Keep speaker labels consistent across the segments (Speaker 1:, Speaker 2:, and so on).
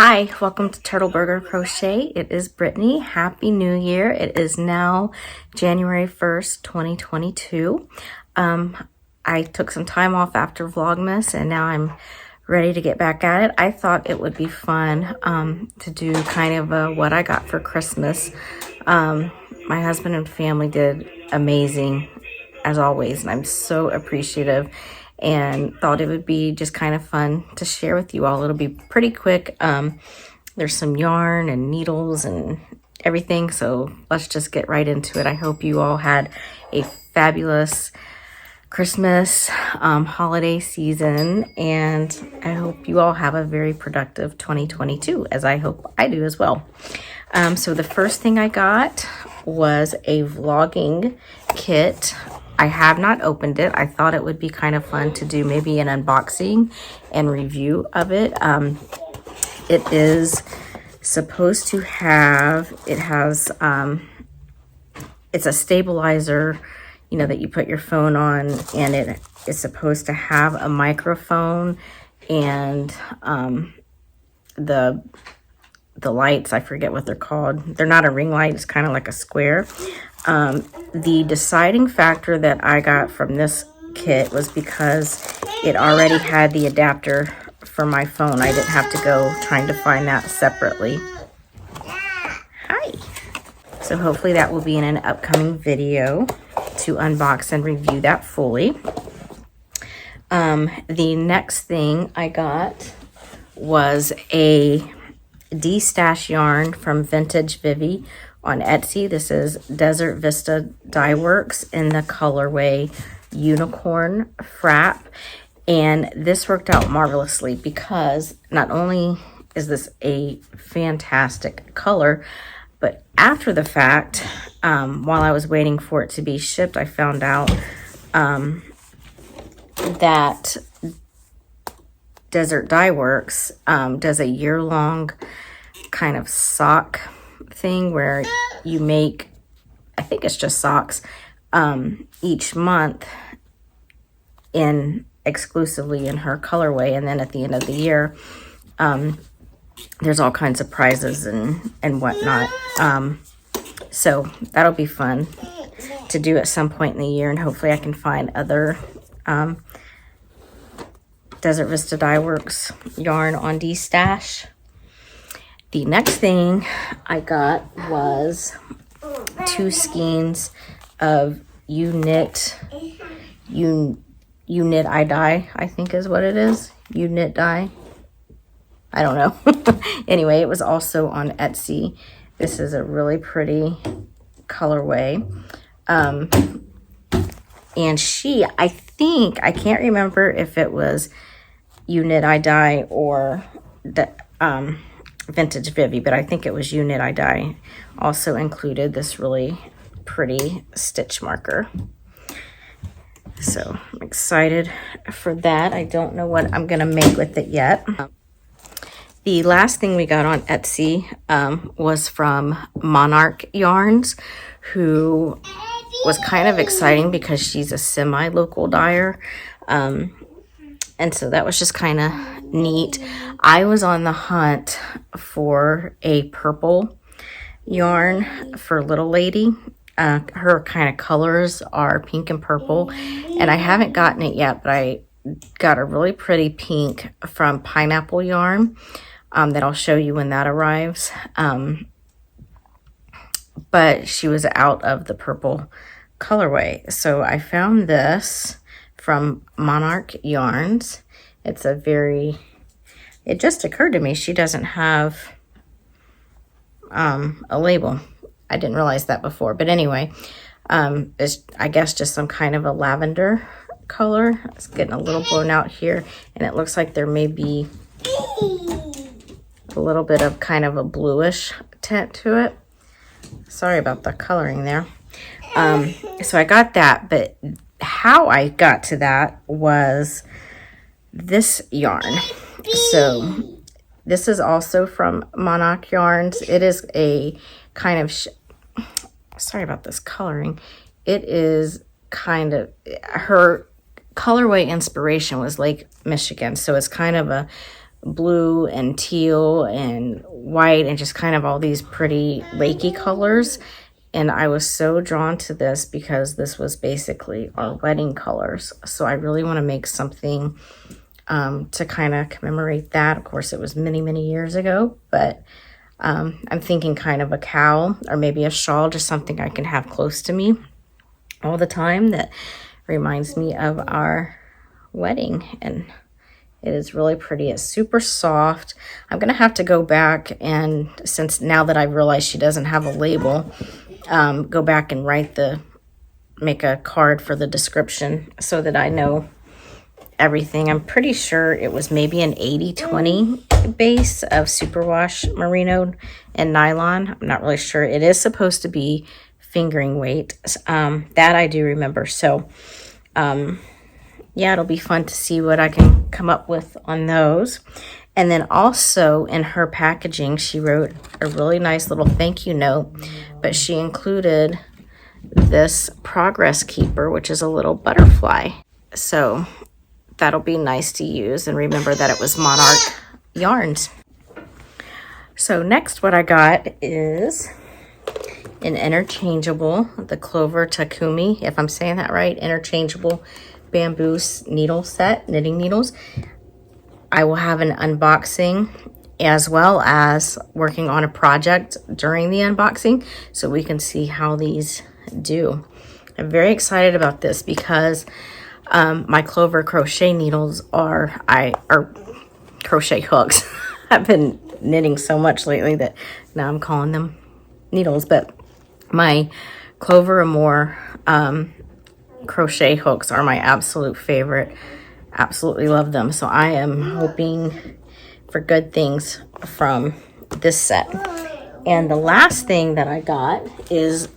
Speaker 1: Hi, welcome to Turtle Burger Crochet. It is Brittany. Happy New Year. It is now January 1st, 2022. I took some time off after Vlogmas and now I'm ready to get back at it. I thought it would be fun to do kind of a what I got for Christmas. My husband and family did amazing as always, and I'm so appreciative, and thought it would be just kind of fun to share with you all. It'll be pretty quick. There's some yarn and needles and everything, so let's just get right into it. I hope you all had a fabulous Christmas holiday season, and I hope you all have a very productive 2022, as I hope I do as well. So the first thing I got was a vlogging kit. I have not opened it. I thought it would be kind of fun to do maybe an unboxing and review of it. It is supposed to have, it's a stabilizer, you know, that you put your phone on, and it is supposed to have a microphone and the lights, I forget what they're called. They're not a ring light, it's kind of like a square. The deciding factor that I got from this kit was because it already had the adapter for my phone. I didn't have to go trying to find that separately. Hi. So hopefully that will be in an upcoming video to unbox and review that fully. The next thing I got was a D-stash yarn from Vintage Vivi on Etsy. This is Desert Vista Dye Works in the colorway Unicorn Frap, and this worked out marvelously because not only is this a fantastic color, but after the fact, while I was waiting for it to be shipped, I found out that Desert Dye Works does a year-long kind of sock thing where you make, I think it's just socks, each month exclusively in her colorway, and then at the end of the year there's all kinds of prizes and whatnot. So that'll be fun to do at some point in the year, and hopefully I can find other Desert Vista Dye Works yarn on D-stash. The next thing I got was 2 skeins of UKnit I dye, I think is what it is. UKnit dye. I don't know. Anyway, it was also on Etsy. This is a really pretty colorway. And I think, I can't remember if it was UKnit I dye or the Vintage Vivi, but I think it was UKnit I dye. Also included this really pretty stitch marker. So I'm excited for that. I don't know what I'm gonna make with it yet. The last thing we got on Etsy was from Monarch Yarns, who was kind of exciting because she's a semi-local dyer. And so that was just kind of neat. I was on the hunt for a purple yarn for Little Lady. Her kind of colors are pink and purple, and I haven't gotten it yet, but I got a really pretty pink from Pineapple Yarn that I'll show you when that arrives. But she was out of the purple colorway. So I found this from Monarch Yarns. It's a very, it just occurred to me she doesn't have a label. I didn't realize that before, but anyway, it's, I guess, just some kind of a lavender color. It's getting a little blown out here, and it looks like there may be a little bit of kind of a bluish tint to it. Sorry about the coloring there. So I got that, but how I got to that was this yarn. So this is also from Monarch Yarns. It is a kind of, sorry about this coloring. It is kind of, her colorway inspiration was Lake Michigan. So it's kind of a blue and teal and white and just kind of all these pretty lakey colors. And I was so drawn to this because this was basically our wedding colors. So I really want to make something to kind of commemorate that. Of course, it was many, many years ago, but I'm thinking kind of a cowl or maybe a shawl, just something I can have close to me all the time that reminds me of our wedding. And it is really pretty. It's super soft. I'm going to have to go back and, since now that I realize she doesn't have a label, go back and make a card for the description so that I know everything. I'm pretty sure it was maybe an 80-20 base of superwash merino and nylon. I'm not really sure. It is supposed to be fingering weight. That I do remember. So, yeah, it'll be fun to see what I can come up with on those. And then also in her packaging, she wrote a really nice little thank you note, but she included this progress keeper, which is a little butterfly. So that'll be nice to use and remember that it was Monarch yarns. So next what I got is an interchangeable, the Clover Takumi, if I'm saying that right, interchangeable bamboo needle set, knitting needles. I will have an unboxing as well as working on a project during the unboxing so we can see how these do. I'm very excited about this because my Clover crochet needles are crochet hooks. I've been knitting so much lately that now I'm calling them needles, but my Clover Amore crochet hooks are my absolute favorite. Absolutely love them. So I am hoping for good things from this set. And the last thing that I got is,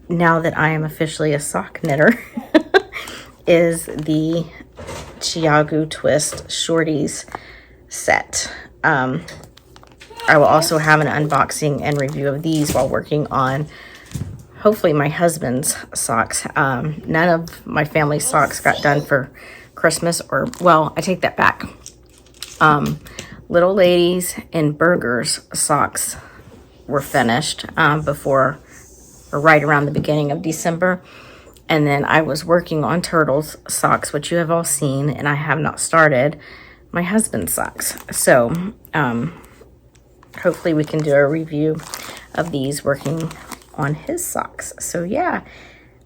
Speaker 1: now that I am officially a sock knitter, is the Chiagu Twist Shorties set. I will also have an unboxing and review of these while working on hopefully my husband's socks. None of my family's socks got done for Christmas, or, well, I take that back. Little Ladies and Burger's socks were finished before, or right around the beginning of December. And then I was working on Turtle's socks, which you have all seen, and I have not started my husband's socks. So hopefully we can do a review of these working on his socks. So yeah,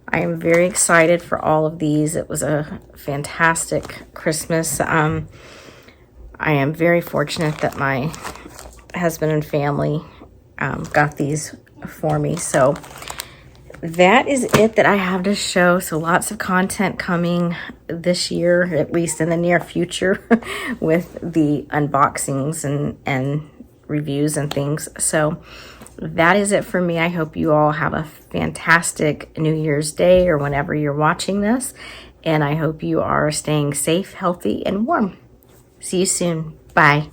Speaker 1: I am very excited for all of these. It was a fantastic Christmas. I am very fortunate that my husband and family got these for me. So that is it that I have to show. So lots of content coming this year, at least in the near future, with the unboxings and reviews and things. So that is it for me. I hope you all have a fantastic New Year's Day or whenever you're watching this. And I hope you are staying safe, healthy, and warm. See you soon. Bye.